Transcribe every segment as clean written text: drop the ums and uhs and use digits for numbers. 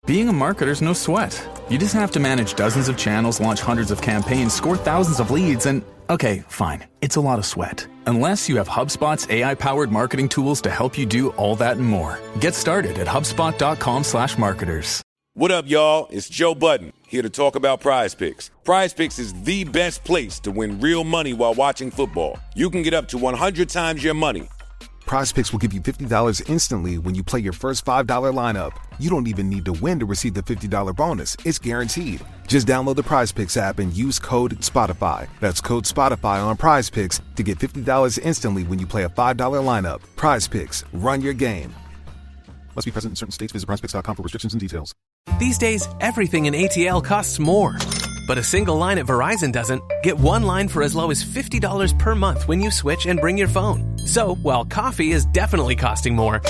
Being a marketer's no sweat. You just have to manage dozens of channels, launch hundreds of campaigns, score thousands of leads, and okay, fine, it's a lot of sweat. Unless you have HubSpot's AI-powered marketing tools to help you do all that and more. Get started at HubSpot.com/marketers. What up, y'all? It's Joe Budden, here to talk about Prize Picks. Prize Picks is the best place to win real money while watching football. You can get up to 100 times your money. Prize Picks will give you $50 instantly when you play your first $5 lineup. You don't even need to win to receive the $50 bonus. It's guaranteed. Just download the Prize Picks app and use code SPOTIFY. That's code SPOTIFY on Prize Picks to get $50 instantly when you play a $5 lineup. Prize Picks. Run your game. Must be present in certain states. Visit prizepicks.com for restrictions and details. These days, everything in ATL costs more. But a single line at Verizon doesn't. Get one line for as low as $50 per month when you switch and bring your phone. So, while coffee is definitely costing more,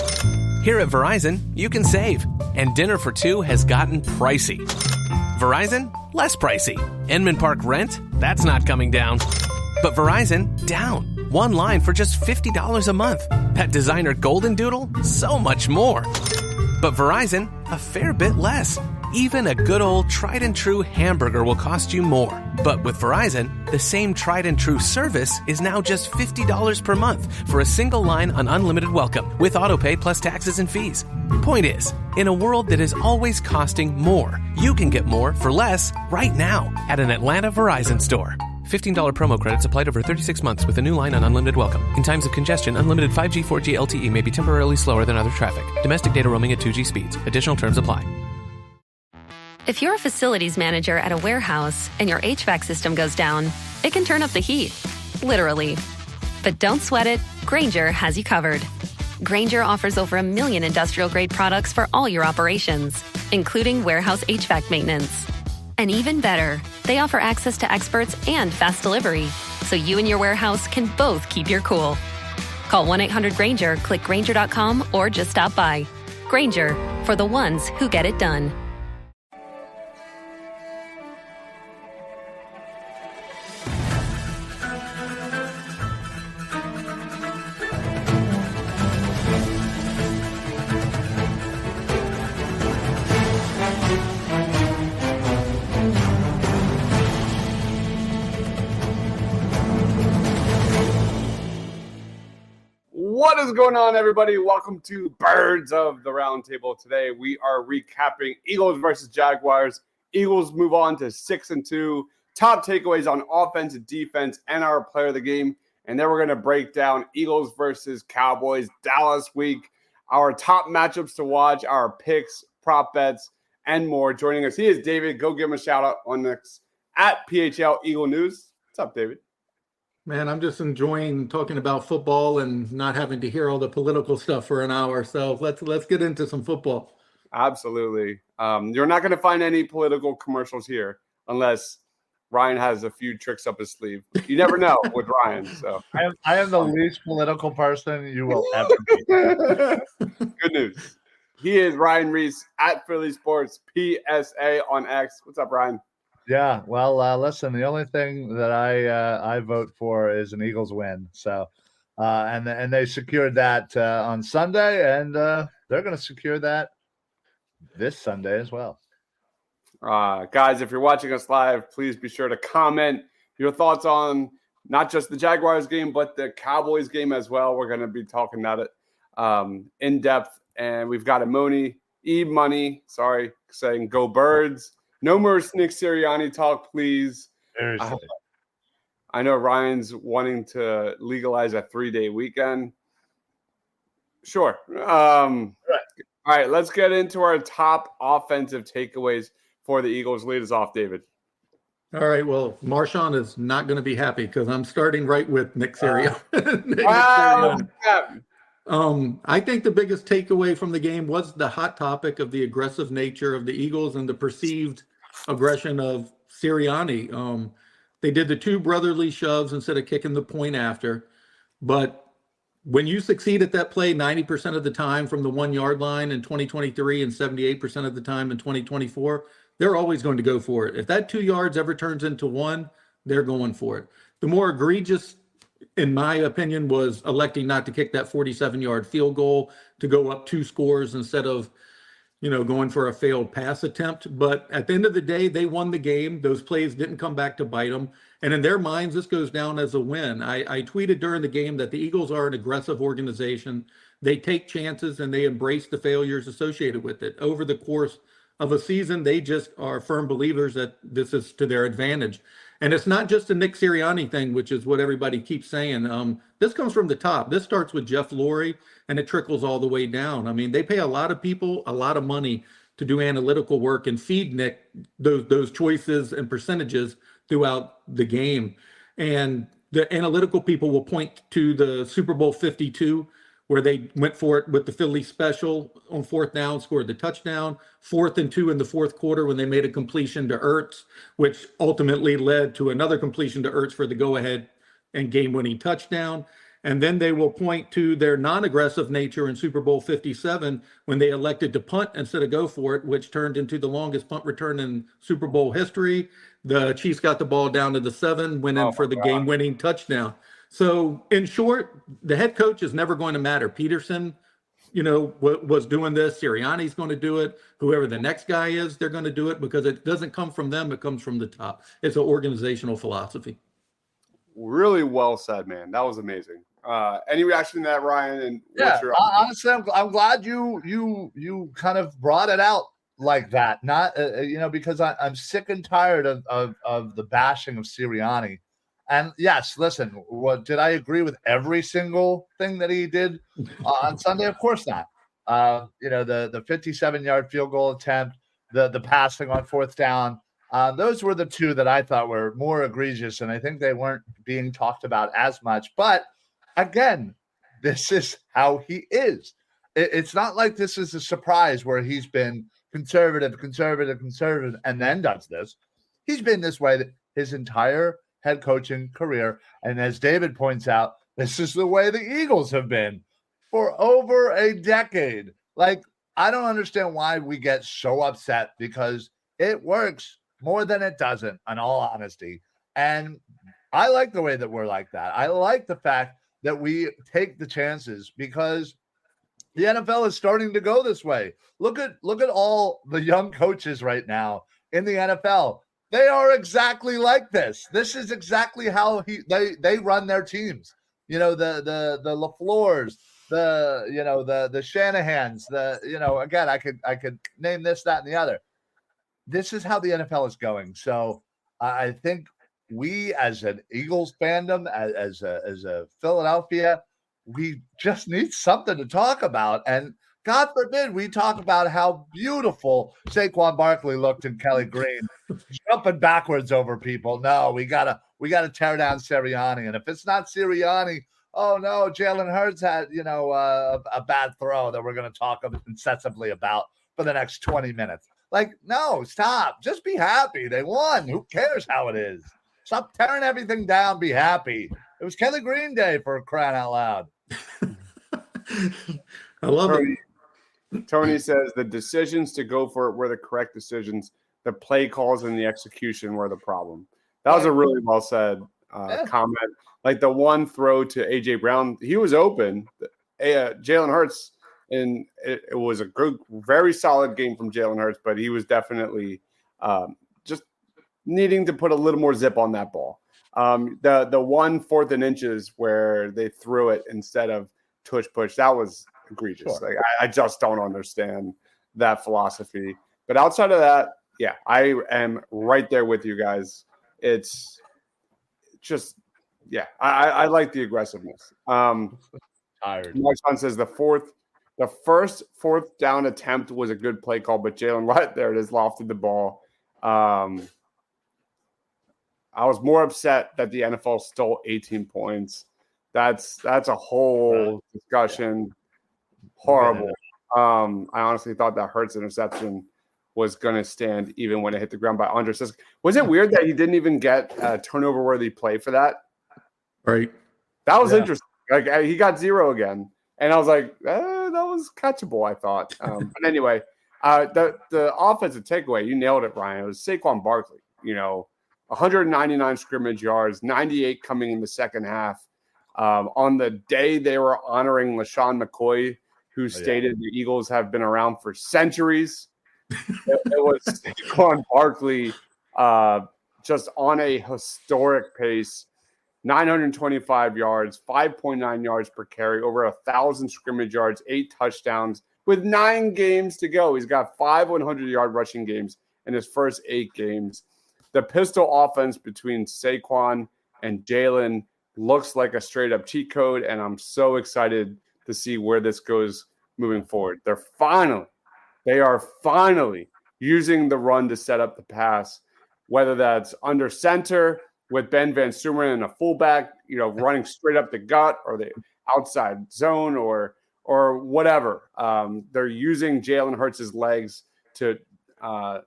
here at Verizon, you can save. And dinner for two has gotten pricey. Verizon, less pricey. Enman Park rent, that's not coming down. But Verizon, down. One line for just $50 a month. Pet designer Golden Doodle, so much more. But Verizon, a fair bit less. Even a good old tried and true hamburger will cost you more. But with Verizon, the same tried and true service is now just $50 per month for a single line on unlimited welcome with autopay plus taxes and fees. Point is, in a world that is always costing more, you can get more for less right now at an Atlanta Verizon store. $15 promo credits applied over 36 months with a new line on unlimited welcome. In times of congestion, unlimited 5G, 4G LTE may be temporarily slower than other traffic. Domestic data roaming at 2G speeds. Additional terms apply. If you're a facilities manager at a warehouse and your HVAC system goes down, it can turn up the heat, literally. But don't sweat it, Grainger has you covered. Grainger offers over 1 million industrial-grade products for all your operations, including warehouse HVAC maintenance. And even better, they offer access to experts and fast delivery, so you and your warehouse can both keep your cool. Call 1-800-GRAINGER, click Grainger.com, or just stop by. Grainger, for the ones who get it done. What is going on, everybody? Welcome to Birds of the Round Table. Today, we are recapping Eagles versus Jaguars. Eagles move on to 6-2. Top takeaways on offense and defense and our player of the game. And then we're going to break down Eagles versus Cowboys, Dallas week, our top matchups to watch, our picks, prop bets, and more. Joining us, he is David. Go give him a shout out on this at PHL Eagle News. What's up, David? Man, I'm just enjoying talking about football and not having to hear all the political stuff for an hour. So let's get into some football. Absolutely. You're not going to find any political commercials here unless Ryan has a few tricks up his sleeve. You never know with Ryan. So I am the least political person you will ever be. Good news. He is Ryan Reese at Philly Sports PSA on X. What's up, Ryan? Yeah, well, listen, the only thing that I vote for is an Eagles win. So, and they secured that on Sunday, and they're going to secure that this Sunday as well. Guys, if you're watching us live, please be sure to comment your thoughts on not just the Jaguars game, but the Cowboys game as well. We're going to be talking about it in depth, and we've got E-Money, saying go Birds. No more Nick Sirianni talk, please. I know Ryan's wanting to legalize a 3-day weekend. Sure. All right, let's get into our top offensive takeaways for the Eagles. Lead us off, David. All right, well, Marshawn is not going to be happy because I'm starting right with Nick Sirianni. I think the biggest takeaway from the game was the hot topic of the aggressive nature of the Eagles and the perceived aggression of Sirianni. They did the two brotherly shoves instead of kicking the point after. But when you succeed at that play 90% of the time from the 1 yard line in 2023 and 78% of the time in 2024, they're always going to go for it. If that 2 yards ever turns into 1, they're going for it. The more egregious, in my opinion, was electing not to kick that 47-yard field goal to go up 2 scores instead of, going for a failed pass attempt. But at the end of the day, they won the game. Those plays didn't come back to bite them. And in their minds, this goes down as a win. I tweeted during the game that the Eagles are an aggressive organization. They take chances and they embrace the failures associated with it. Over the course of a season, they just are firm believers that this is to their advantage. And it's not just a Nick Sirianni thing, which is what everybody keeps saying. This comes from the top. This starts with Jeff Lurie, and it trickles all the way down. I mean, they pay a lot of people a lot of money to do analytical work and feed Nick those choices and percentages throughout the game. And the analytical people will point to the Super Bowl 52, where they went for it with the Philly special on fourth down, scored the touchdown, 4th and 2 in the fourth quarter when they made a completion to Ertz, which ultimately led to another completion to Ertz for the go-ahead and game-winning touchdown. And then they will point to their non-aggressive nature in Super Bowl 57 when they elected to punt instead of go for it, which turned into the longest punt return in Super Bowl history. The Chiefs got the ball down to the 7, went in for the game-winning touchdown. So in short, the head coach is never going to matter. Peterson, was doing this. Sirianni's going to do it. Whoever the next guy is, they're going to do it because it doesn't come from them. It comes from the top. It's an organizational philosophy. Really well said, man. That was amazing. Any reaction to that, Ryan? And yeah, honestly, I'm glad you kind of brought it out like that. Not because I'm sick and tired of the bashing of Sirianni. And yes, listen, what did I agree with every single thing that he did on Sunday? Of course not. The 57-yard field goal attempt, the passing on fourth down, those were the two that I thought were more egregious, and I think they weren't being talked about as much. But again, this is how he is. It's not like this is a surprise where he's been conservative, and then does this. He's been this way his entire head coaching career. And as David points out, this is the way the Eagles have been for over a decade. Like, I don't understand why we get so upset because it works more than it doesn't, in all honesty. And I like the way that we're like that. I like the fact that we take the chances because the NFL is starting to go this way. Look at all the young coaches right now in the NFL. They are exactly like this. This is exactly how they run their teams. The LaFleurs, the Shanahans, again, I could name this, that, and the other. This is how the NFL is going. So I think we, as an Eagles fandom, as a Philadelphia, we just need something to talk about. And God forbid we talk about how beautiful Saquon Barkley looked in Kelly Green, jumping backwards over people. No, we gotta tear down Sirianni. And if it's not Sirianni, oh no, Jalen Hurts had a bad throw that we're gonna talk incessantly about for the next 20 minutes. Like, no, stop. Just be happy. They won. Who cares how it is? Stop tearing everything down. Be happy. It was Kelly Green Day, for crying out loud. I love it. Tony says the decisions to go for it were the correct decisions. The play calls and the execution were the problem. That was a really well said comment. Like the one throw to A.J. Brown, he was open. Jalen Hurts, and it was a good, very solid game from Jalen Hurts, but he was definitely just needing to put a little more zip on that ball. The 1 4th and inches where they threw it instead of tush push, that was egregious. Sure. Like I just don't understand that philosophy. But outside of that, yeah, I am right there with you guys. It's just, yeah, I like the aggressiveness. Tired. My son says the first fourth down attempt was a good play call, but Jalen, there it is, lofted the ball. I was more upset that the NFL stole 18 points. That's a whole discussion. Horrible. I honestly thought that Hurts interception was going to stand even when it hit the ground by Andre Cisco. Was it weird that he didn't even get a turnover-worthy play for that? Right. That was interesting. Like he got 0 again. And I was like, that was catchable, I thought. But anyway, the offensive takeaway, you nailed it, Brian. It was Saquon Barkley. 199 scrimmage yards, 98 coming in the second half. On the day they were honoring LaShawn McCoy who stated the Eagles have been around for centuries. It was Saquon Barkley just on a historic pace, 925 yards, 5.9 yards per carry, over 1,000 scrimmage yards, 8 touchdowns with 9 games to go. He's got 5 100-yard rushing games in his first 8 games. The pistol offense between Saquon and Jalen looks like a straight-up cheat code, and I'm so excited to see where this goes moving forward. They are finally using the run to set up the pass, whether that's under center with Ben Van Sumeren and a fullback, running straight up the gut, or the outside zone, or whatever. They're using Jalen Hurts' legs to, how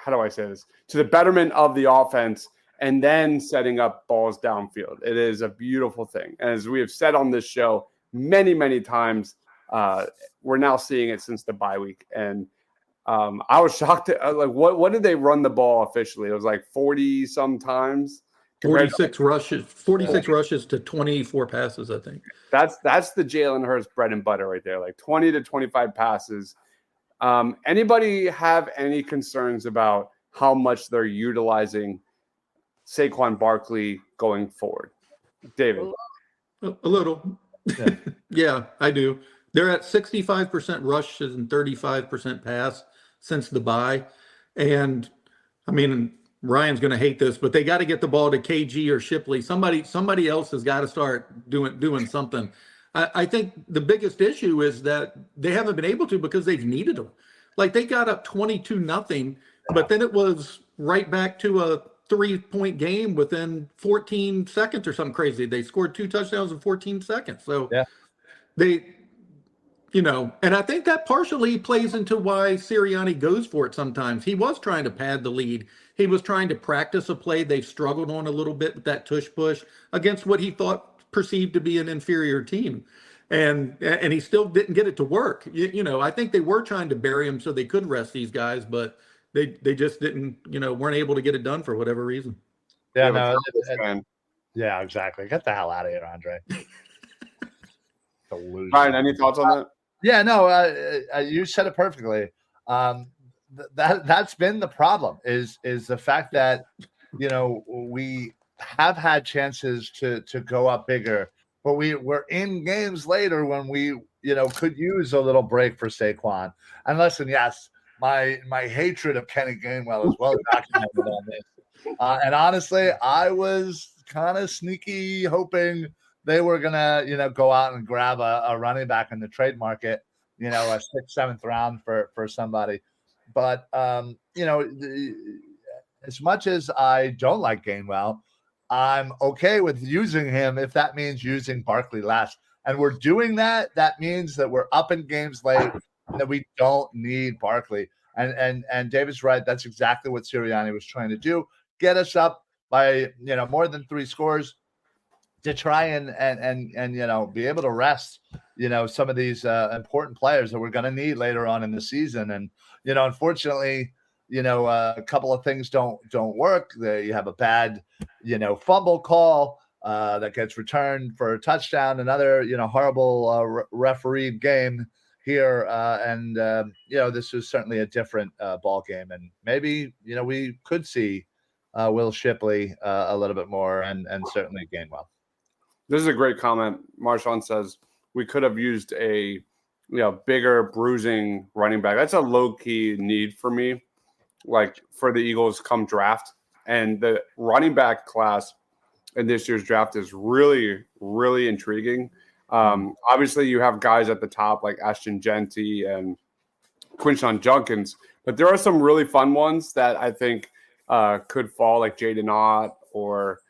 do I say this? To the betterment of the offense, and then setting up balls downfield. It is a beautiful thing. And as we have said on this show many, many times, we're now seeing it since the bye week. And I was shocked at what did they run the ball officially? It was like 40 some times. 46 rushes to 24 passes, I think. That's the Jalen Hurts bread and butter right there, like 20 to 25 passes. Anybody have any concerns about how much they're utilizing Saquon Barkley going forward? David? A little. Yeah, yeah, I do. They're at 65% rushes and 35% pass since the bye. And I mean, Ryan's going to hate this, but they got to get the ball to KG or Shipley. Somebody else has got to start doing something. I think the biggest issue is that they haven't been able to because they've needed them. Like, they got up 22-0, but then it was right back to a 3-point game within 14 seconds or something crazy. They scored 2 touchdowns in 14 seconds. So they, and I think that partially plays into why Sirianni goes for it sometimes. He was trying to pad the lead. He was trying to practice a play they've struggled on a little bit with that tush push against what he thought perceived to be an inferior team. And he still didn't get it to work. I think they were trying to bury him so they could rest these guys, but they just didn't, weren't able to get it done for whatever reason. Yeah, no, yeah, exactly. Get the hell out of here, Andre. Ryan, any thoughts on that? Yeah, no, you said it perfectly. That's been the problem is the fact that, we have had chances to go up bigger, but we're in games later when we, could use a little break for Saquon. And listen, yes, my hatred of Kenny Gainwell is well documented on this. And honestly, I was kind of sneaky hoping they were gonna, go out and grab a running back in the trade market, a 6th, 7th round for somebody. But as much as I don't like Gainwell, I'm okay with using him if that means using Barkley less. And we're doing that. That means that we're up in games late and that we don't need Barkley. And David's right. That's exactly what Sirianni was trying to do. Get us up by, more than 3 scores to try and be able to rest, some of these important players that we're going to need later on in the season. And, unfortunately, a couple of things don't work. You have a bad, fumble call that gets returned for a touchdown, another, horrible refereed game here. And this is certainly a different ball game. And maybe, we could see Will Shipley a little bit more and certainly Gainwell. This is a great comment. Marshawn says we could have used a bigger bruising running back. That's a low-key need for me, like for the Eagles come draft. And the running back class in this year's draft is really, really intriguing. Obviously, you have guys at the top like Ashton Genty and Quinshon Judkins, but there are some really fun ones that I think could fall, like Jaden Ott or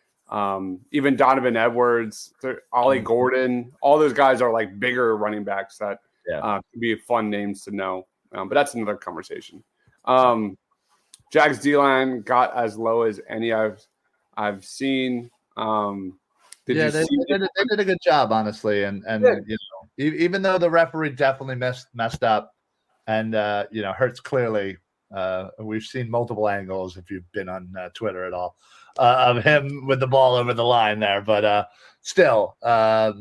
even Donovan Edwards, Ollie Gordon. All those guys are like bigger running backs that could be fun names to know. But that's another conversation. Jags D-line got as low as any I've seen. They did a good job, honestly, and even though the referee definitely messed up, and Hurts clearly We've seen multiple angles if you've been on Twitter at all of him with the ball over the line there. But still, I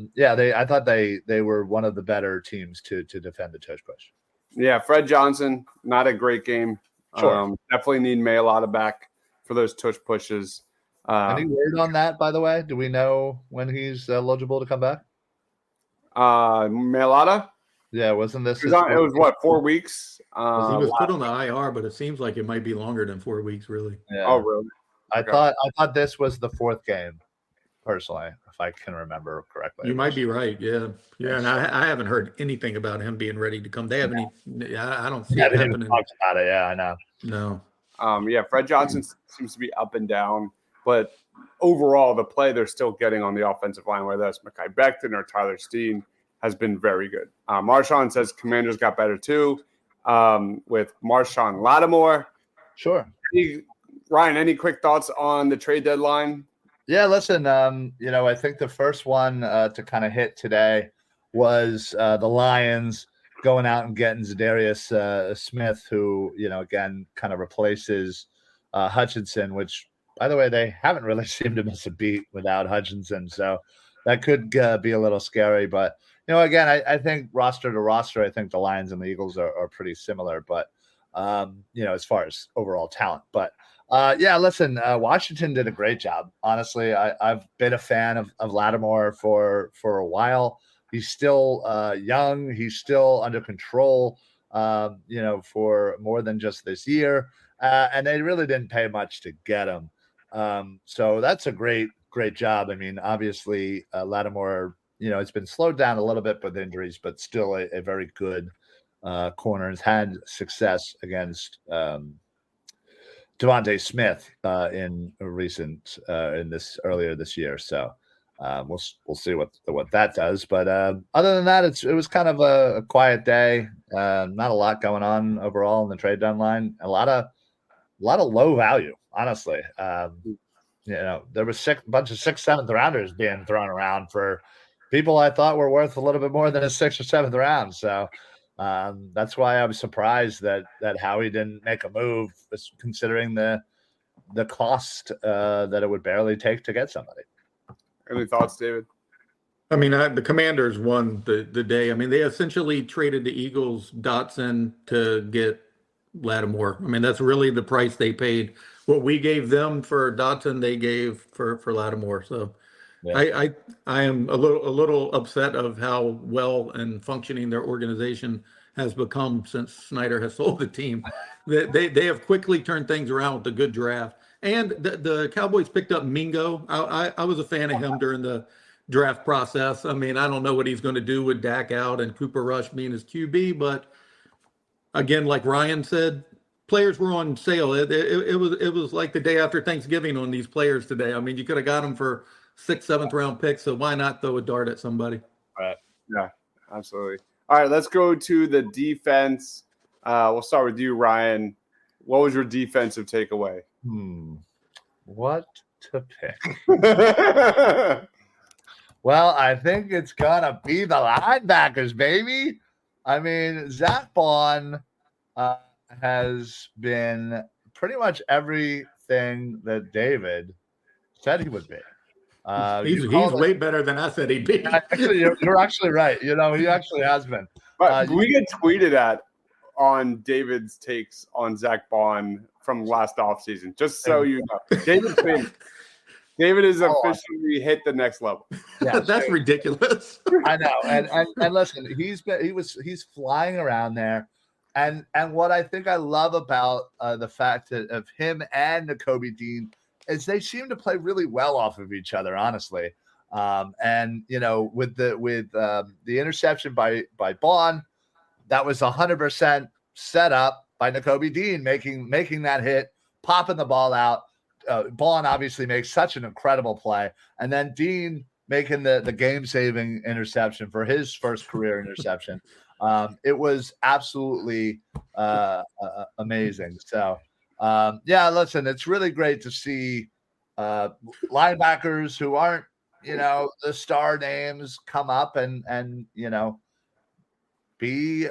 thought they were one of the better teams to defend the tush push. Yeah, Fred Johnson, not a great game. Sure. Definitely need Mailata back for those tush pushes. Any word on that, by the way? Do we know when he's eligible to come back? Mailata? Yeah, wasn't this? It was what, 4 weeks? He was put on the IR, but it seems like it might be longer than 4 weeks, really. Yeah. Oh, really? I thought this was the fourth game, personally, if I can remember correctly. You might be right. Yeah. And I haven't heard anything about him being ready to come. They haven't. I don't see it happening. Talked about it. Yeah, I know. No. Fred Johnson seems to be up and down, but overall, the play they're still getting on the offensive line, whether that's Mekhi Becton or Tyler Steen, has been very good. Marshawn says Commanders got better too, with Marshawn Lattimore. Sure. Ryan, any quick thoughts on the trade deadline? Yeah, listen, I think the first one to kind of hit today was the Lions going out and getting Zadarius Smith, who, again, kind of replaces Hutchinson, which, by the way, they haven't really seemed to miss a beat without Hutchinson. So that could be a little scary. But, again, I think roster to roster, I think the Lions and the Eagles are pretty similar, but, as far as overall talent. But, listen, Washington did a great job. Honestly, I've been a fan of Lattimore for a while. He's still young. He's still under control, for more than just this year. And they really didn't pay much to get him. So that's a great job. I mean, obviously, Lattimore, it's been slowed down a little bit with injuries, but still a very good corner. Has had success against Devontae Smith in recent earlier this year. So we'll see what that does. But other than that, it was kind of a quiet day. Not a lot going on overall in the trade deadline. A lot of low value, honestly. There was a bunch of 6th, 7th rounders being thrown around for people I thought were worth a little bit more than a 6th or 7th round. So that's why I was surprised that Howie didn't make a move, considering the cost that it would barely take to get somebody. Any thoughts, David? I mean, the Commanders won the day. I mean, they essentially traded the Eagles Dotson to get Lattimore. I mean, that's really the price they paid. What we gave them for Dotson, they gave for Lattimore. So yeah. I am a little upset of how well and functioning their organization has become since Snyder has sold the team. They have quickly turned things around with a good draft. And the Cowboys picked up Mingo. I was a fan of him during the draft process. I mean, I don't know what he's going to do with Dak out and Cooper Rush being his QB, but again, like Ryan said, players were on sale. It was like the day after Thanksgiving on these players today. I mean, you could have got them for 6th, 7th round picks, so why not throw a dart at somebody? Right. Yeah, absolutely. All right, let's go to the defense. We'll start with you, Ryan. What was your defensive takeaway? What to pick? Well, I think it's gonna be the linebackers, baby. I mean, Zach Bond has been pretty much everything that David said he would be. He's way better than I said he'd be. Actually, you're actually right. He actually has been. But we get tweeted at on David's takes on Zach Bond from last offseason, just so you know. David is officially hit the next level. Yeah, that's ridiculous. I know. And listen, he's flying around there. And what I think I love about the fact of him and Nakobe Dean is they seem to play really well off of each other, honestly. And with the interception by Bond, that was 100% set up by Nakobe Dean making that hit, popping the ball out. Bond obviously makes such an incredible play, and then Dean making the game-saving interception for his first career interception. It was absolutely amazing. So, listen, it's really great to see linebackers who aren't, the star names come up and be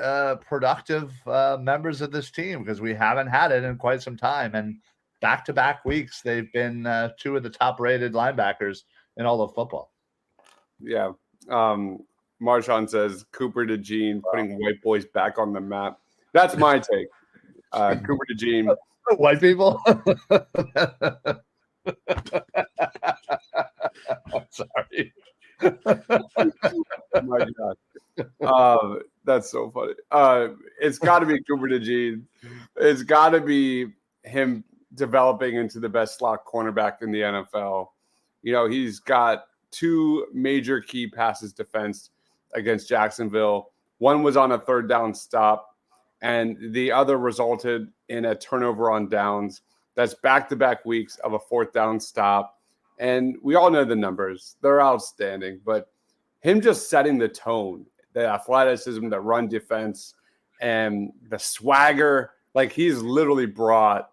productive members of this team, because we haven't had it in quite some time. And back-to-back weeks, they've been two of the top-rated linebackers in all of football. Yeah. Marshawn says Cooper DeJean putting white boys back on the map. That's my take. Cooper DeJean. White people? Sorry. Oh my God. That's so funny. It's got to be Cooper DeJean. It's got to be him developing into the best slot cornerback in the NFL. You know, he's got 2 major key passes defense against Jacksonville. One was on a 3rd down stop, and the other resulted in a turnover on downs. That's back-to-back weeks of a 4th down stop. And we all know the numbers. They're outstanding. But him just setting the tone, the athleticism, the run defense, and the swagger, like he's literally brought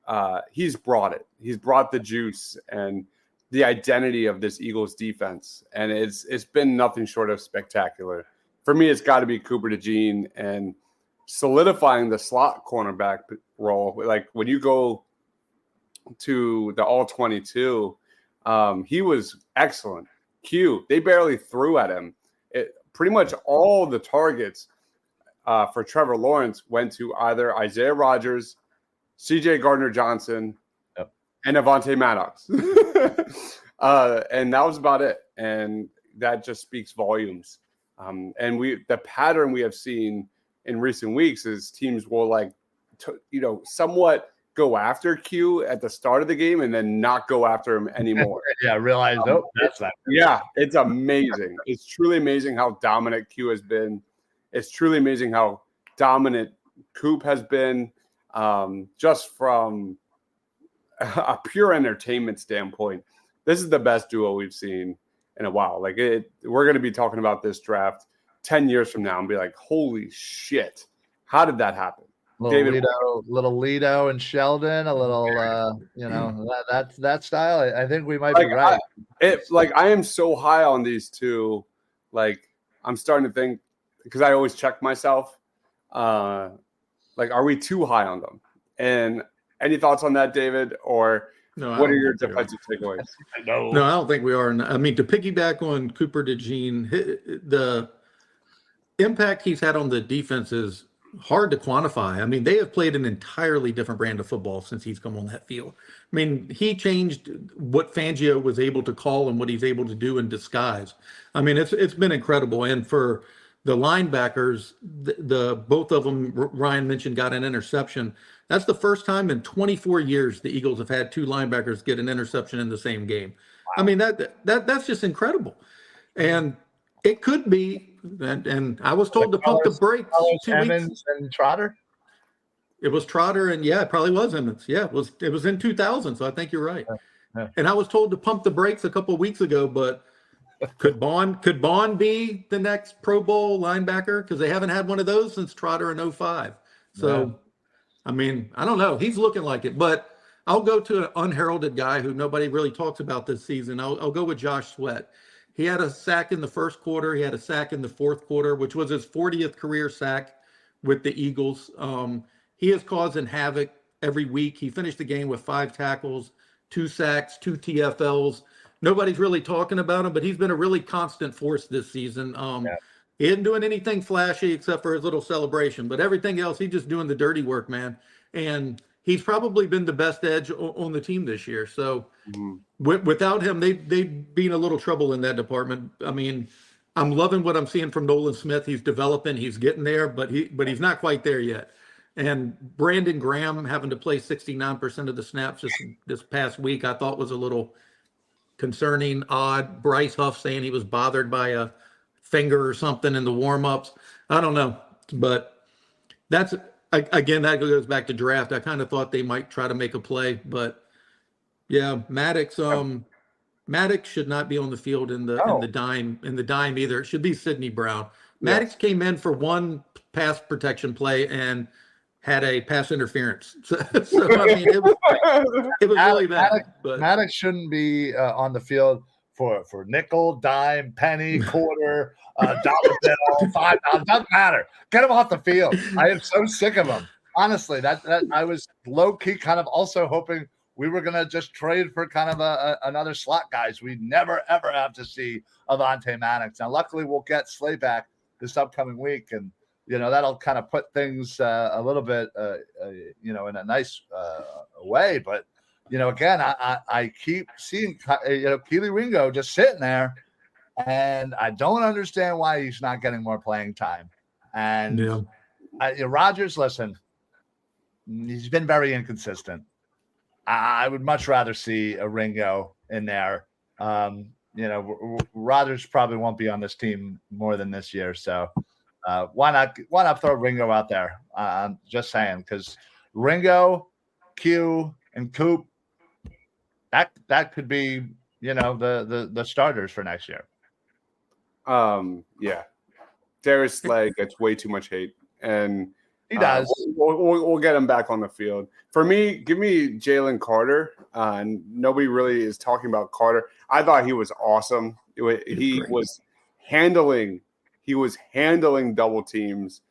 it. He's brought the juice and the identity of this Eagles defense. And it's been nothing short of spectacular. For me, it's got to be Cooper DeJean and solidifying the slot cornerback role. Like when you go to the All-22, he was excellent. They barely threw at him. Pretty much all the targets for Trevor Lawrence went to either Isaiah Rodgers, C.J. Gardner-Johnson, and Avonte Maddox. And that was about it. And that just speaks volumes. And the pattern we have seen in recent weeks is teams will somewhat go after Q at the start of the game and then not go after him anymore. Realize, that's that. Yeah, it's amazing. It's truly amazing how dominant Q has been. It's truly amazing how dominant Coop has been, just from a pure entertainment standpoint. This is the best duo we've seen in a while. We're going to be talking about this draft 10 years from now and be like, holy shit, how did that happen? Little Lido and Sheldon, a little, that style. I think we might be right. I am so high on these two. I'm starting to think, because I always check myself, are we too high on them? And any thoughts on that, David? Or what are your defensive takeaways? No, I don't think we are. I mean, to piggyback on Cooper DeJean, the impact he's had on the defense is hard to quantify. I mean, they have played an entirely different brand of football since he's come on that field. I mean, he changed what Fangio was able to call and what he's able to do in disguise. I mean, it's been incredible. And for the linebackers, the both of them, Ryan mentioned, got an interception. That's the first time in 24 years the Eagles have had 2 linebackers get an interception in the same game. Wow. I mean, that's just incredible. And it could be, and I was told to pump the brakes 2 weeks. And Trotter? It was Trotter, and it probably was Emmons. Yeah, it was in 2000, so I think you're right. Yeah. And I was told to pump the brakes a couple of weeks ago, but could Bond be the next Pro Bowl linebacker? Because they haven't had one of those since Trotter in 2005. So, I mean, I don't know. He's looking like it, but I'll go to an unheralded guy who nobody really talks about this season. I'll go with Josh Sweat. He had a sack in the first quarter. He had a sack in the fourth quarter, which was his 40th career sack with the Eagles. He is causing havoc every week. He finished the game with 5 tackles, 2 sacks, 2 TFLs. Nobody's really talking about him, but he's been a really constant force this season. He isn't doing anything flashy except for his little celebration, but everything else, he's just doing the dirty work, man. And he's probably been the best edge on the team this year. So without him, they'd be in a little trouble in that department. I mean, I'm loving what I'm seeing from Nolan Smith. He's developing, he's getting there, but he's not quite there yet. And Brandon Graham having to play 69% of the snaps this past week, I thought was a little concerning, odd. Bryce Huff saying he was bothered by a finger or something in the warm-ups. I don't know, but that's, again, that goes back to draft. I kind of thought they might try to make a play, but yeah, Maddox should not be on the field in the dime either. It should be Sidney Brown. Maddox came in for one pass protection play and had a pass interference. So I mean, it was really bad. Maddox shouldn't be on the field for nickel, dime, penny, quarter, dollar bill, $5. Doesn't matter. Get them off the field. I am so sick of them. Honestly, that I was low key kind of also hoping we were going to just trade for kind of another slot guys. We never ever have to see Avonte Maddox. Now, luckily, we'll get Slay back this upcoming week, and that'll kind of put things a little bit in a nice way. But again, I keep seeing Keely Ringo just sitting there, and I don't understand why he's not getting more playing time. And Rodgers, listen. He's been very inconsistent. I would much rather see a Ringo in there. Rodgers probably won't be on this team more than this year. So why not throw Ringo out there? I'm just saying, because Ringo, Q, and Coop, that could be, the starters for next year. Yeah. Darius Slay gets way too much hate, and he does. We'll get him back on the field. For me, give me Jalen Carter. Nobody really is talking about Carter. I thought he was awesome. He was handling double teams.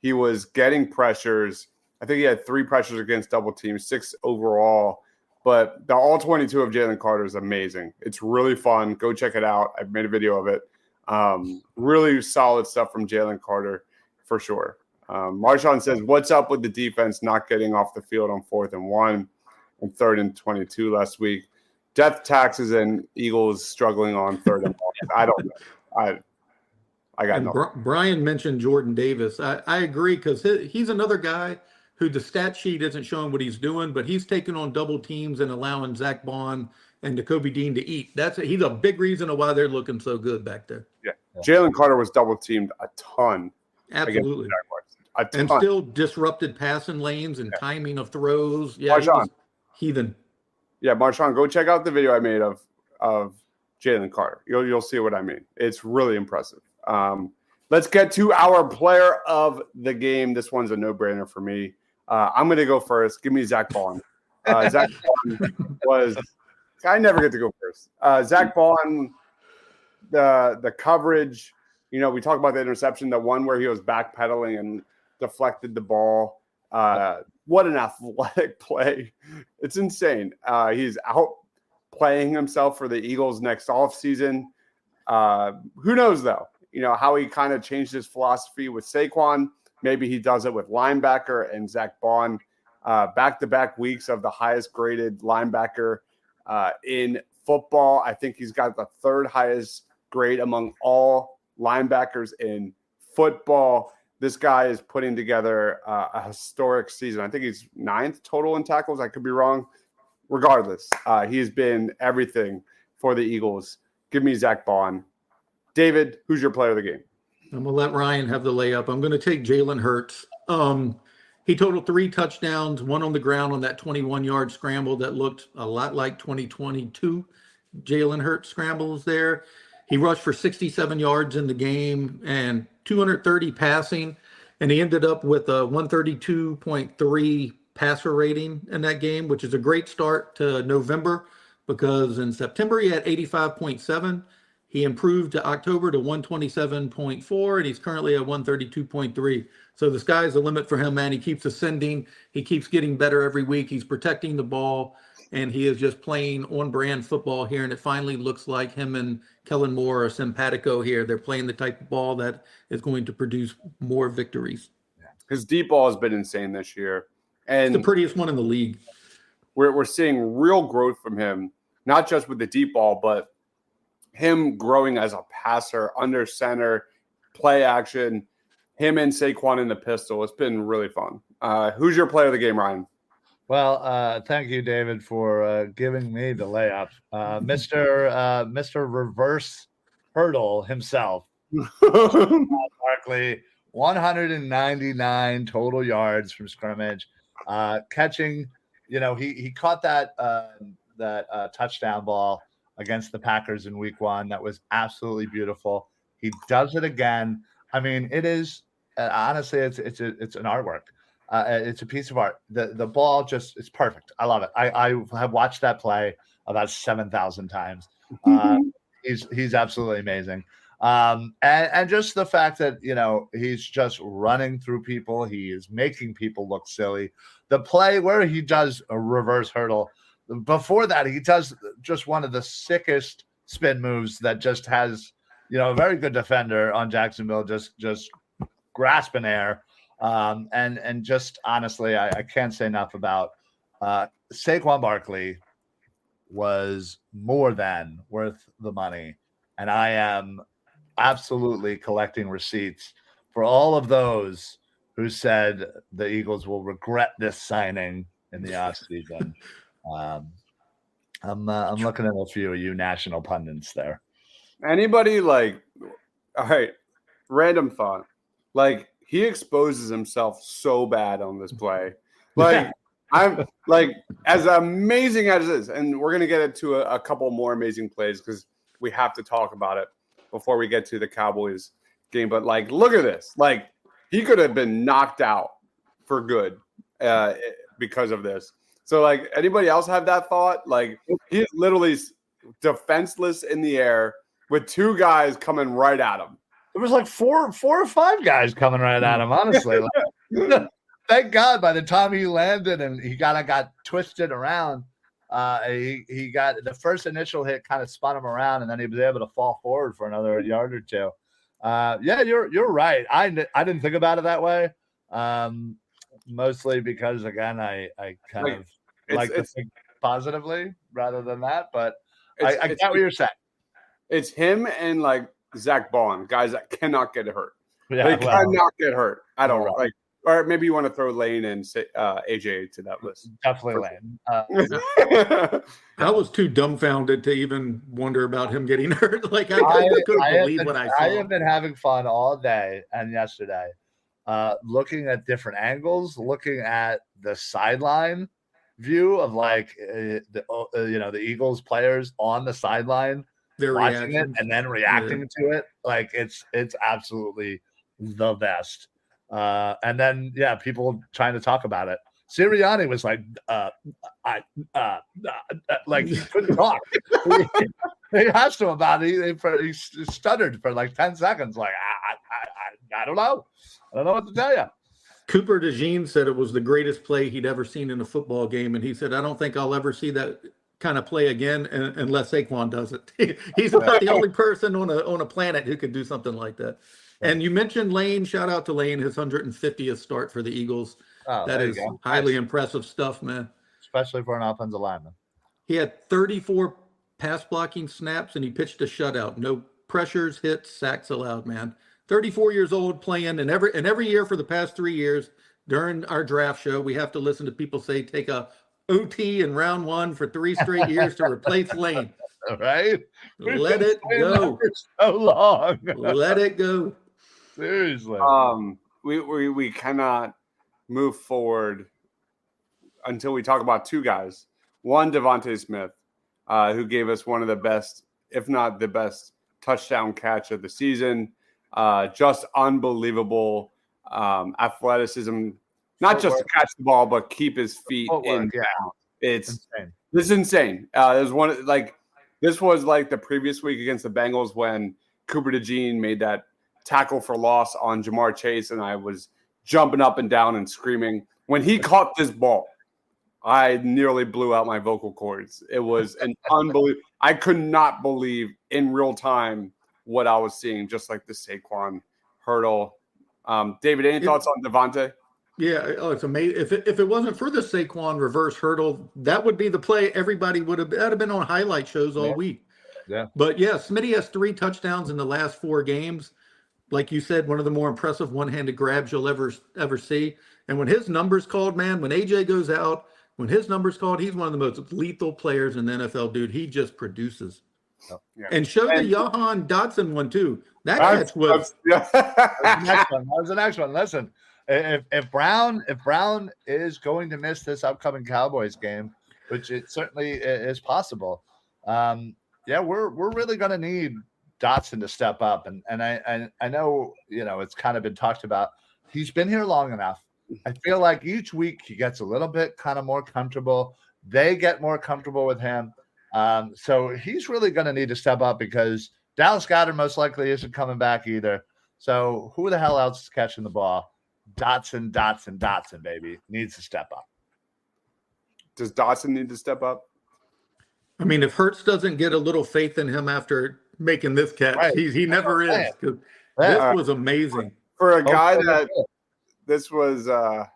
He was getting pressures. I think he had 3 pressures against double teams, 6 overall. But the all 22 of Jalen Carter is amazing. It's really fun. Go check it out. I've made a video of it. Really solid stuff from Jalen Carter for sure. Marshawn says, what's up with the defense not getting off the field on 4th and 1 and 3rd and 22 last week? Death taxes and Eagles struggling on 3rd and 1. I don't know. I got no. Brian mentioned Jordan Davis. I agree, because he's another guy who the stat sheet isn't showing what he's doing, but he's taking on double teams and allowing Zach Bond and Nakobe Dean to eat. He's a big reason of why they're looking so good back there. Yeah. Jalen Carter was double teamed a ton. Absolutely. And still disrupted passing lanes and timing of throws. Yeah, Marshawn. Heathen. Yeah, Marshawn, go check out the video I made of Jalen Carter. You'll see what I mean. It's really impressive. Let's get to our player of the game. This one's a no-brainer for me. I'm going to go first. Give me Zach Bond. Zach Bond was – I never get to go first. Zach Bond, the coverage, we talk about the interception, the one where he was backpedaling and deflected the ball. What an athletic play. It's insane. He's out playing himself for the Eagles next offseason. Who knows, though, how he kind of changed his philosophy with Saquon. Maybe he does it with linebacker and Zach Bond. Back-to-back weeks of the highest graded linebacker in football. I think he's got the 3rd highest grade among all linebackers in football. This guy is putting together a historic season. I think he's 9th total in tackles. I could be wrong. Regardless, he's been everything for the Eagles. Give me Zach Bond. David, who's your player of the game? I'm going to let Ryan have the layup. I'm going to take Jalen Hurts. He totaled 3 touchdowns, 1 on the ground on that 21-yard scramble that looked a lot like 2022 Jalen Hurts scrambles there. He rushed for 67 yards in the game and 230 passing, and he ended up with a 132.3 passer rating in that game, which is a great start to November, because in September he had 85.7. He improved to October to 127.4, and he's currently at 132.3. So the sky's the limit for him, man. He keeps ascending. He keeps getting better every week. He's protecting the ball, and he is just playing on-brand football here, and it finally looks like him and Kellen Moore are simpatico here. They're playing the type of ball that is going to produce more victories. His deep ball has been insane this year. And it's the prettiest one in the league. We're seeing real growth from him, not just with the deep ball, but him growing as a passer, under center, play action, him and Saquon in the pistol. It's been really fun. Who's your player of the game, Ryan? Well, thank you, David, for giving me the layup. Mr. Reverse Hurdle himself. Barkley, 199 total yards from scrimmage. Catching, he caught that touchdown ball against the Packers in week 1. That was absolutely beautiful. He does it again. I mean, it is honestly, it's an artwork. It's a piece of art. The ball it's perfect. I love it. I have watched that play about 7,000 times. He's absolutely amazing. And just the fact that, he's just running through people. He is making people look silly. The play where he does a reverse hurdle, before that, he does just one of the sickest spin moves that just has, a very good defender on Jacksonville just grasping air. And just honestly, I can't say enough about Saquon Barkley was more than worth the money. And I am absolutely collecting receipts for all of those who said the Eagles will regret this signing in the offseason. I'm looking at a few of you national pundits there. Anybody all right, random thought. He exposes himself so bad on this play. I'm as amazing as it is, and we're gonna get into a couple more amazing plays because we have to talk about it before we get to the Cowboys game. But look at this. He could have been knocked out for good because of this. So anybody else have that thought? He's literally defenseless in the air with two guys coming right at him. There was four or five guys coming right at him, honestly. Thank God by the time he landed and he kind of got twisted around, he got the first initial hit kind of spun him around, and then he was able to fall forward for another yard or two. Yeah, you're right. I didn't think about it that way, mostly because, again, I kind of like to think positively rather than that. But I get what you're saying. It's him and Zach Bond, guys that cannot get hurt. Yeah, they cannot get hurt at all. Right. Or maybe you want to throw Lane and AJ to that list. Definitely Lane. I was too dumbfounded to even wonder about him getting hurt. I couldn't believe what I saw. I have been having fun all day and yesterday, looking at different angles, looking at the sideline view of the Eagles players on the sideline. Their watching reactions. it and then reacting to it. It's absolutely the best. And then, people trying to talk about it. Sirianni was he couldn't talk. He asked him about it. He stuttered for 10 seconds. I don't know. I don't know what to tell you. Cooper DeJean said it was the greatest play he'd ever seen in a football game. And he said, I don't think I'll ever see that kind of play again unless Saquon does it. He's about the only person on a planet who can do something like that. And you mentioned Lane. Shout out to Lane, his 150th start for the Eagles. That is highly impressive stuff, man. Especially for an offensive lineman. He had 34 pass blocking snaps, and he pitched a shutout. No pressures, hits, sacks allowed, man. 34 years old, playing, and every year for the past 3 years during our draft show, we have to listen to people say take a OT in round 1 for 3 straight years to replace Lane. Right? Let it go. So long. Let it go. Seriously. We cannot move forward until we talk about two guys. One, Devontae Smith, who gave us one of the best, if not the best, touchdown catch of the season. Just unbelievable athleticism. Not just to catch the ball, but keep his feet in. Yeah. This is insane. There's one this was the previous week against the Bengals when Cooper DeJean made that tackle for loss on Jamar Chase, and I was jumping up and down and screaming. When he caught this ball, I nearly blew out my vocal cords. It was an unbelievable. I could not believe in real time what I was seeing, just like the Saquon hurdle. David, any thoughts on Devontae? Yeah, it's amazing. If it wasn't for the Saquon reverse hurdle, that would be the play everybody would have been on highlight shows all week. Yeah. But Smitty has 3 touchdowns in the last 4 games. Like you said, one of the more impressive one-handed grabs you'll ever see. And when his number's called, man, when AJ goes out, when his number's called, he's one of the most lethal players in the NFL, dude. He just produces. Yeah. And show the Jahan Dotson one, too. That catch was – That was the next one. Listen, if Brown is going to miss this upcoming Cowboys game, which it certainly is possible, we're really going to need Dotson to step up. And I know, it's kind of been talked about. He's been here long enough. I feel like each week he gets a little bit kind of more comfortable. They get more comfortable with him. So he's really going to need to step up because Dallas Goedert most likely isn't coming back either. So who the hell else is catching the ball? Dotson, baby, needs to step up. Does Dotson need to step up? I mean, if Hurts doesn't get a little faith in him after making this catch, Right. he never is. This was amazing. For a guy that this was a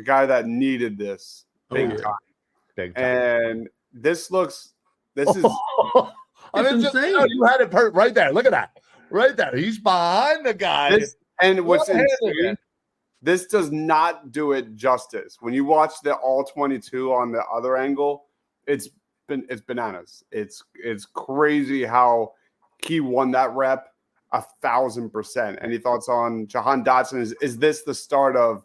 guy that needed this big time. Big time. And this is I mean, insane. You had it right there. Look at that. Right there. He's behind the guy. What's insane, this does not do it justice. When you watch the all 22 on the other angle, it's bananas. It's crazy how he won that rep 1,000%. Any thoughts on Jahan Dotson? Is this the start of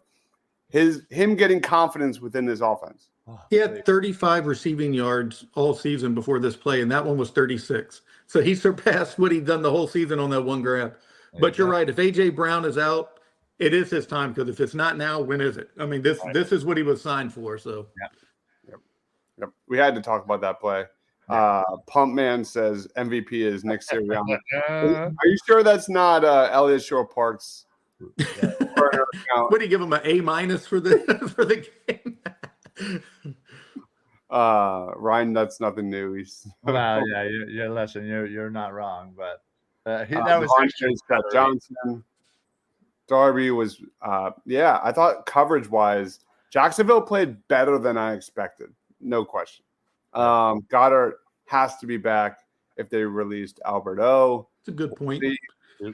him getting confidence within his offense? He had 35 receiving yards all season before this play, and that one was 36. So he surpassed what he'd done the whole season on that one grab. But you're right. If A.J. Brown is out, it is his time, because if it's not now, when is it? I mean, this is what he was signed for. So Yep. We had to talk about that play. Pump Man says MVP is Nick Sirianni. Are you sure that's not Elliott Shore Park's burner account? What do you give him, an A- for the game? Ryan, that's nothing new. Well, yeah, you're not wrong, but that was Scott Johnson. Darby was, I thought coverage-wise, Jacksonville played better than I expected. No question. Goddard has to be back if they released Albert O. It's a good point.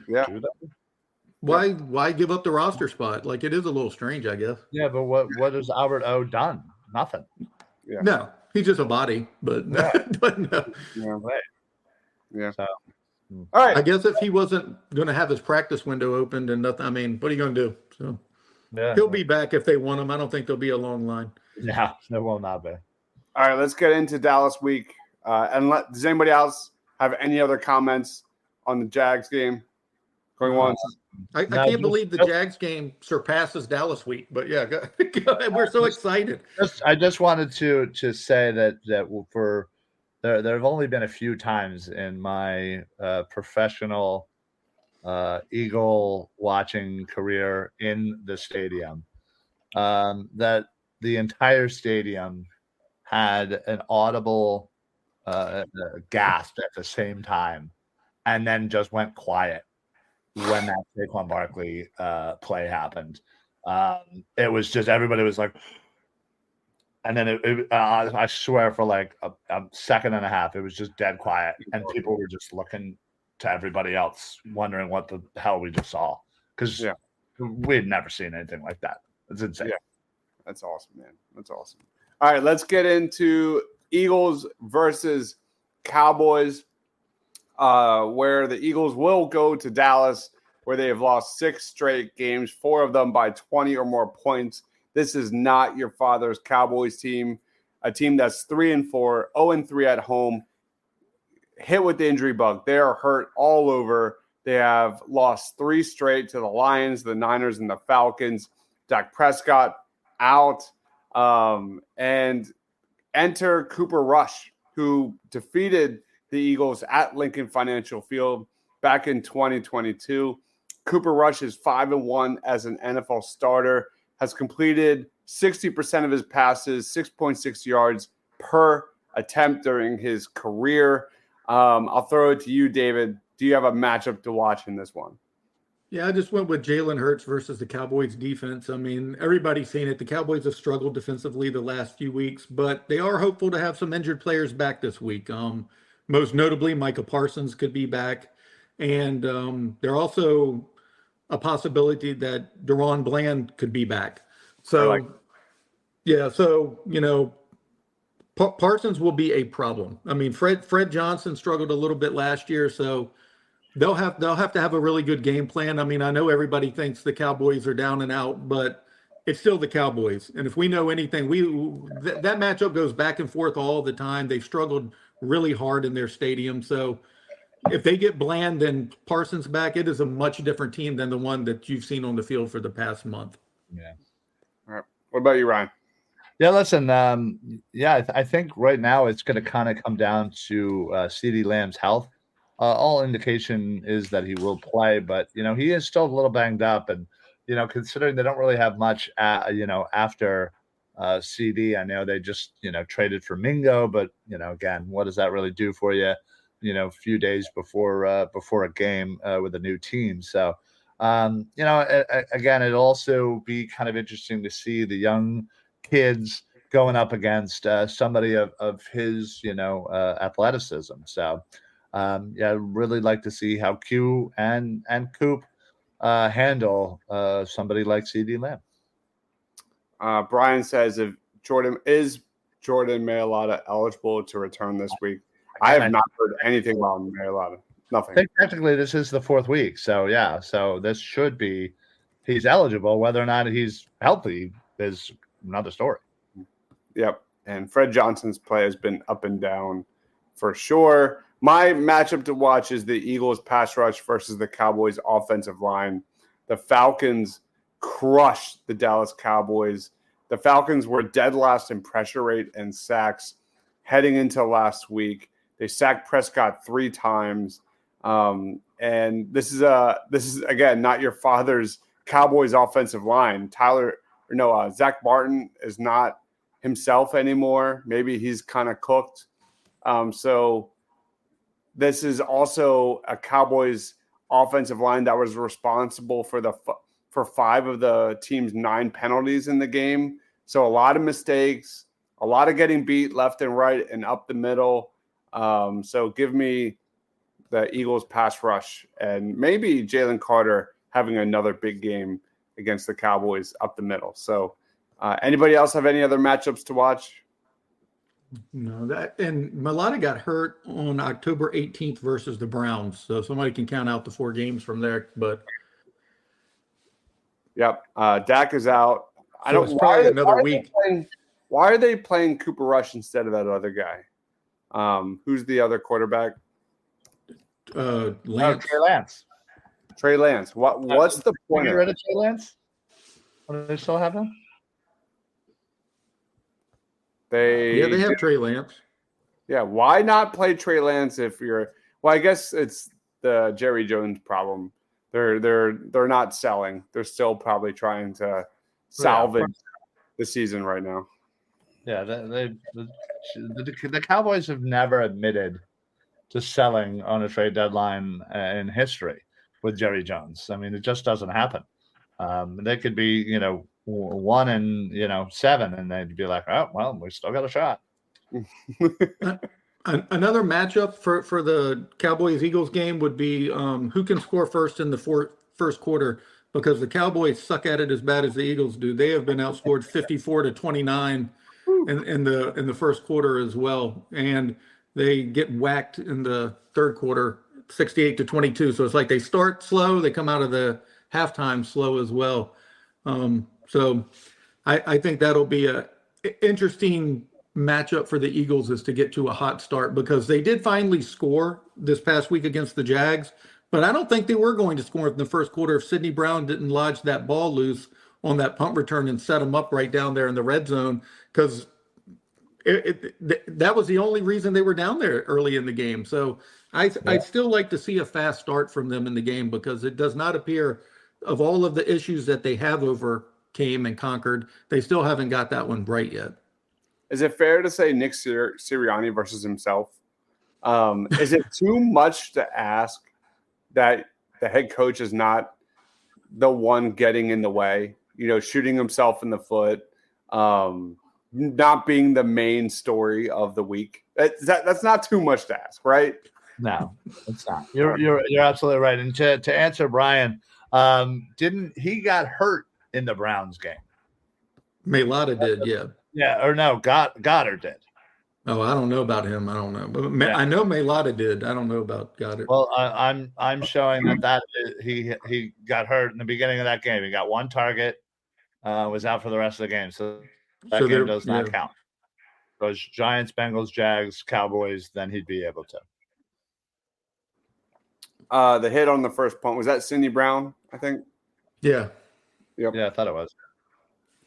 Yeah. Why give up the roster spot? Like, it is a little strange, I guess. Yeah, but what has Albert O done? Nothing. Yeah. No, he's just a body, but no. Yeah. Yeah. So, all right. I guess if he wasn't going to have his practice window opened and nothing, I mean, what are you going to do? So he'll be back if they want him. I don't think there'll be a long line. Yeah, there will not be. All right, let's get into Dallas week. Does anybody else have any other comments on the Jags game? Going once. I can't believe the Jags game surpasses Dallas week, but yeah, go ahead. We're so excited. I just wanted to say that for there have only been a few times in my professional Eagle watching career in the stadium that the entire stadium had an audible gasp at the same time, and then just went quiet when that Saquon Barkley play happened. It was just, everybody was like, and then I swear for like a second and a half, it was just dead quiet, and people were just looking to everybody else, wondering what the hell we just saw, because we had never seen anything like that. It's insane. Yeah. That's awesome, man. That's awesome. All right, let's get into Eagles versus Cowboys, where the Eagles will go to Dallas, where they have lost 6 straight games, 4 of them by 20 or more points. This is not your father's Cowboys team, a team that's 3-4, 0-3 at home, hit with the injury bug. They are hurt all over. They have lost 3 straight to the Lions, the Niners, and the Falcons. Dak Prescott out. And enter Cooper Rush, who defeated the Eagles at Lincoln Financial Field back in 2022. Cooper Rush is 5-1 as an NFL starter, has completed 60% of his passes, 6.6 yards per attempt during his career. I'll throw it to you, David. Do you have a matchup to watch in this one? Yeah, I just went with Jalen Hurts versus the Cowboys defense. I mean, everybody's seen it. The Cowboys have struggled defensively the last few weeks, but they are hopeful to have some injured players back this week. Most notably, Micah Parsons could be back. And they're also a possibility that Deron Bland could be back. So, Parsons will be a problem. I mean, Fred Johnson struggled a little bit last year, so they'll have to have a really good game plan. I mean, I know everybody thinks the Cowboys are down and out, but it's still the Cowboys. And if we know anything, that matchup goes back and forth all the time. They've struggled really hard in their stadium. So if they get Bland and Parsons back, it is a much different team than the one that you've seen on the field for the past month. Yeah. All right. What about you, Ryan? Yeah, listen. I think right now it's going to kind of come down to CeeDee Lamb's health. All indication is that he will play, but he is still a little banged up, and considering they don't really have much, after CD. I know they just traded for Mingo, but again, what does that really do for you? A few days before a game with a new team. So, again, it'll also be kind of interesting to see the young kids going up against somebody of his athleticism. So, really like to see how Q and Coop handle somebody like CD Lamb. Brian says, if Jordan Mailata eligible to return this week? I have not heard anything about Mailata. Nothing. I think technically this is the 4th week. So, so this should be he's eligible. Whether or not he's healthy is another story. Yep. And Fred Johnson's play has been up and down for sure. My matchup to watch is the Eagles pass rush versus the Cowboys offensive line. The Falcons crushed the Dallas Cowboys. The Falcons were dead last in pressure rate and sacks heading into last week. They sacked Prescott 3 times. And this is again, not your father's Cowboys offensive line. Zach Martin is not himself anymore. Maybe he's kind of cooked. So this is also a Cowboys offensive line that was responsible for 5 of the team's 9 penalties in the game. So a lot of mistakes, a lot of getting beat left and right and up the middle. So give me the Eagles pass rush and maybe Jalen Carter having another big game against the Cowboys up the middle. So anybody else have any other matchups to watch? No, and Mailata got hurt on October 18th versus the Browns. So somebody can count out the 4 games from there, but yep. Dak is out. I don't know. Another week. Why are they playing Cooper Rush instead of that other guy? Who's the other quarterback? Lance. Trey Lance. Trey Lance. What's the point? Get rid of Trey Lance? Do they still have him? They have Trey Lance. Yeah, why not play Trey Lance if you're? Well, I guess it's the Jerry Jones problem. They're not selling. They're still probably trying to salvage the season right now. Yeah, the Cowboys have never admitted to selling on a trade deadline in history with Jerry Jones. I mean, it just doesn't happen. They could be, 1-7, and they'd be like, oh, well, we still got a shot. Another matchup for the Cowboys-Eagles game would be who can score first in the first quarter, because the Cowboys suck at it as bad as the Eagles do. They have been outscored 54-29 in the first quarter as well, and they get whacked in the third quarter 68-22. So it's like they start slow, they come out of the halftime slow as well. So I think that'll be a interesting matchup for the Eagles, is to get to a hot start, because they did finally score this past week against the Jags, but I don't think they were going to score in the first quarter if Sidney Brown didn't lodge that ball loose on that punt return and set them up right down there in the red zone, because that was the only reason they were down there early in the game. So I'd still like to see a fast start from them in the game, because it does not appear, of all of the issues that they have overcame and conquered, they still haven't got that one right yet. Is it fair to say Nick Sirianni versus himself? Is it too much to ask that the head coach is not the one getting in the way, shooting himself in the foot, not being the main story of the week? That's not too much to ask, right? No, it's not. You're absolutely right. And to answer Brian, didn't he got hurt in the Browns game? Mailata did, yeah. Yeah, or no, Goddard did. Oh, I don't know about him. I don't know, but I know Mailata did. I don't know about Goddard. Well, I'm showing that he got hurt in the beginning of that game. He got 1 target, was out for the rest of the game. So that game does not count. If it was Giants, Bengals, Jags, Cowboys, then he'd be able to. The hit on the first punt, was that Sidney Brown, I think? Yeah. Yep. Yeah, I thought it was.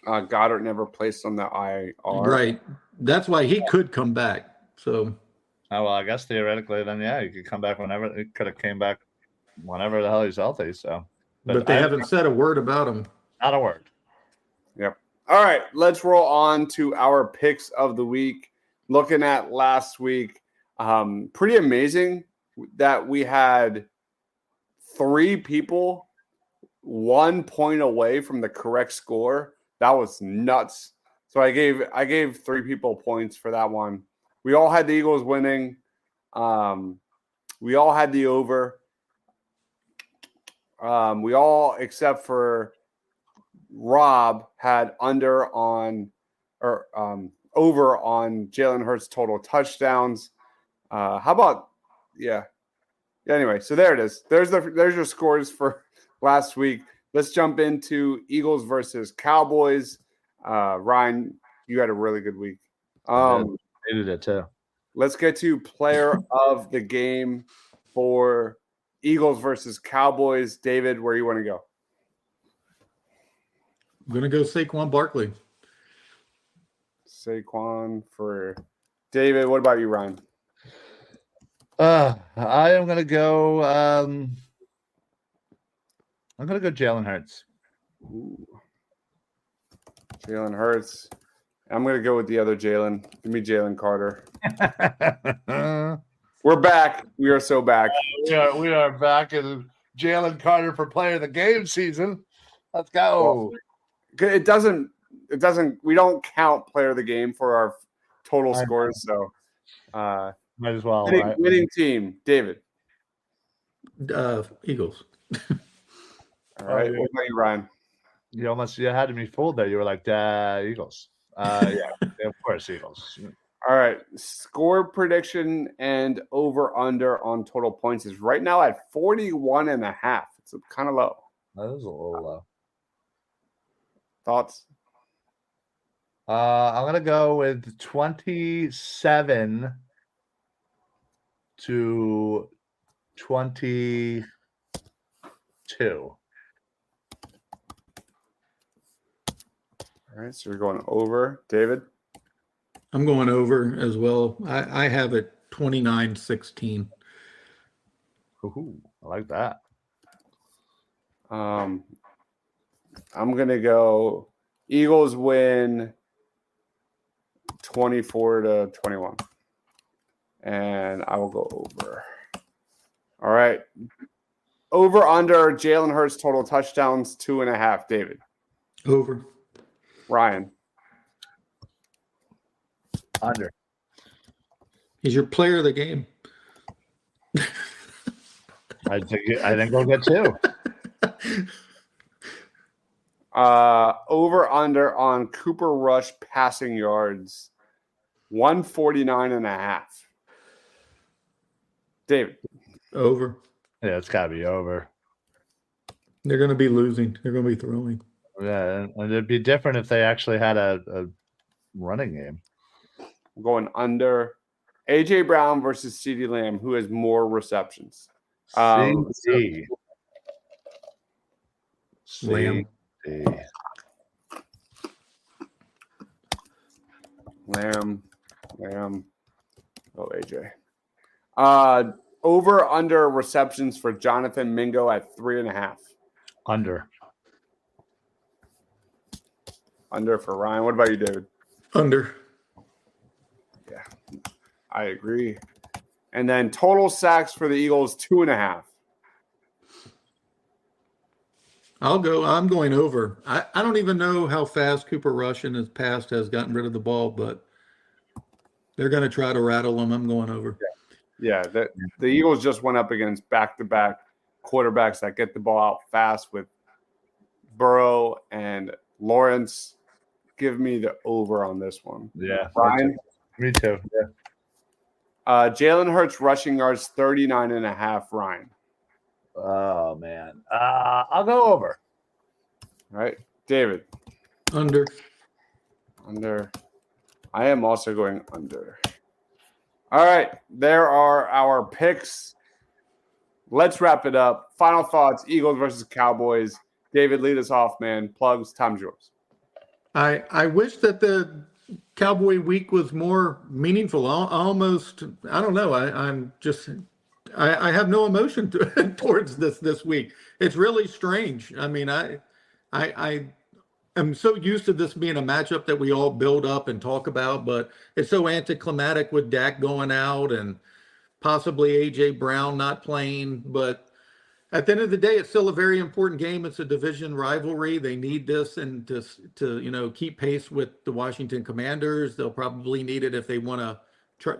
Goddard never placed on the IR. Right. That's why he could come back. So. Oh, well, I guess theoretically, then, yeah, he could come back whenever. He could have came back whenever the hell he's healthy. So, but they haven't said a word about him. Not a word. Yep. All right, let's roll on to our picks of the week. Looking at last week, pretty amazing that we had 3 people 1 point away from the correct score. That was nuts. So I gave 3 people points for that one. We all had the Eagles winning. We all had the over. We all, except for Rob, had over on Jalen Hurts total touchdowns. How about anyway, so there it is. There's your scores for last week. Let's jump into Eagles versus Cowboys. Ryan, you had a really good week. I did it too. Let's get to player of the game for Eagles versus Cowboys. David, where you want to go? I'm going to go Saquon Barkley. Saquon for David. What about you, Ryan? I am going to go. I'm going to go Jalen Hurts. Ooh. Jalen Hurts. I'm going to go with the other Jalen. Give me Jalen Carter. We're back. We are so back. We are back in Jalen Carter for player of the game season. Let's go. Well, it doesn't. We don't count player of the game for our total scores. So might as well. Winning team, David. Eagles. All right. What about you, Ryan? You had me fooled there. You were like, Eagles. Yeah, of course, Eagles. All right. Score prediction and over under on total points is right now at 41.5. It's kind of low. That is a little low. Thoughts? I'm going to go with 27 to 22. All right, so you're going over. David? I'm going over as well. I have it 29-16. Ooh, I like that. I'm going to go Eagles win 24-21. And I will go over. All right. Over under Jalen Hurts total touchdowns 2.5. David? Over. Ryan? Under. He's your player of the game. I think we'll get 2. Over under on Cooper Rush passing yards 149.5. David? Over. Yeah, it's got to be over. They're going to be losing. They're going to be throwing. Yeah, and it'd be different if they actually had a running game. I'm going under. A.J. Brown versus CeeDee Lamb, who has more receptions? C. Lamb. Lamb. Oh, A.J. Over under receptions for Jonathan Mingo at 3.5. Under for Ryan. What about you, David? Under. Yeah, I agree. And then total sacks for the Eagles, 2.5. I'm going over. I don't even know how fast Cooper Rush in his past has gotten rid of the ball, but they're going to try to rattle him. I'm going over. Yeah, the Eagles just went up against back-to-back quarterbacks that get the ball out fast with Burrow and Lawrence. Give me the over on this one. Yeah. Ryan? Me too. Yeah. Jalen Hurts rushing yards 39.5. Ryan? Oh, man. I'll go over. All right. David? Under. I am also going under. All right. There are our picks. Let's wrap it up. Final thoughts, Eagles versus Cowboys. David, lead us off, man. Plugs, time's yours. I wish that the Cowboy week was more meaningful. Almost, I don't know. I have no emotion towards this week. It's really strange. I mean, I am so used to this being a matchup that we all build up and talk about, but it's so anticlimactic with Dak going out and possibly AJ Brown not playing. But at the end of the day, it's still a very important game. It's a division rivalry. They need this and to keep pace with the Washington Commanders. They'll probably need it if they want to try,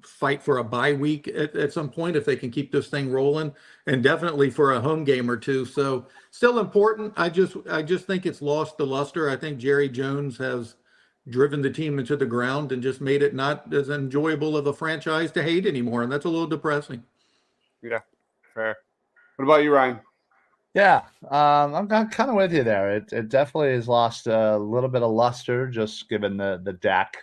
fight for a bye week at some point if they can keep this thing rolling, and definitely for a home game or two. So still important. I just think it's lost the luster. I think Jerry Jones has driven the team into the ground and just made it not as enjoyable of a franchise to hate anymore, and that's a little depressing. Yeah, fair. What about you, Ryan? Yeah, I'm kind of with you there. It definitely has lost a little bit of luster, just given the Dak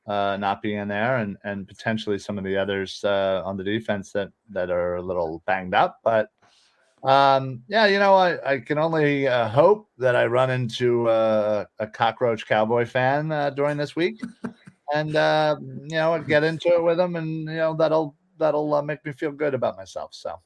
not being there, and potentially some of the others on the defense that are a little banged up. But yeah, I can only hope that I run into a cockroach Cowboy fan during this week, and get into it with them, and that'll make me feel good about myself. So.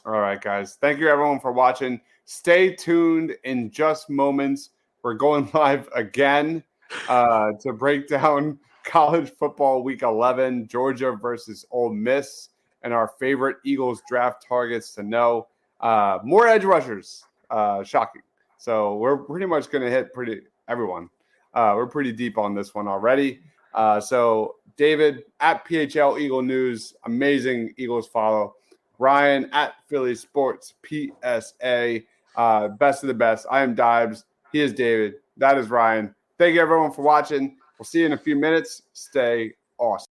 All right, guys. Thank you, everyone, for watching. Stay tuned in just moments. We're going live again to break down college football week 11, Georgia versus Ole Miss, and our favorite Eagles draft targets to know. More edge rushers. Shocking. So we're pretty much going to hit everyone. We're pretty deep on this one already. So David, at PHL Eagle News, amazing Eagles follow. Ryan at Philly Sports PSA. Best of the best. I am Dibes. He is David. That is Ryan. Thank you, everyone, for watching. We'll see you in a few minutes. Stay awesome.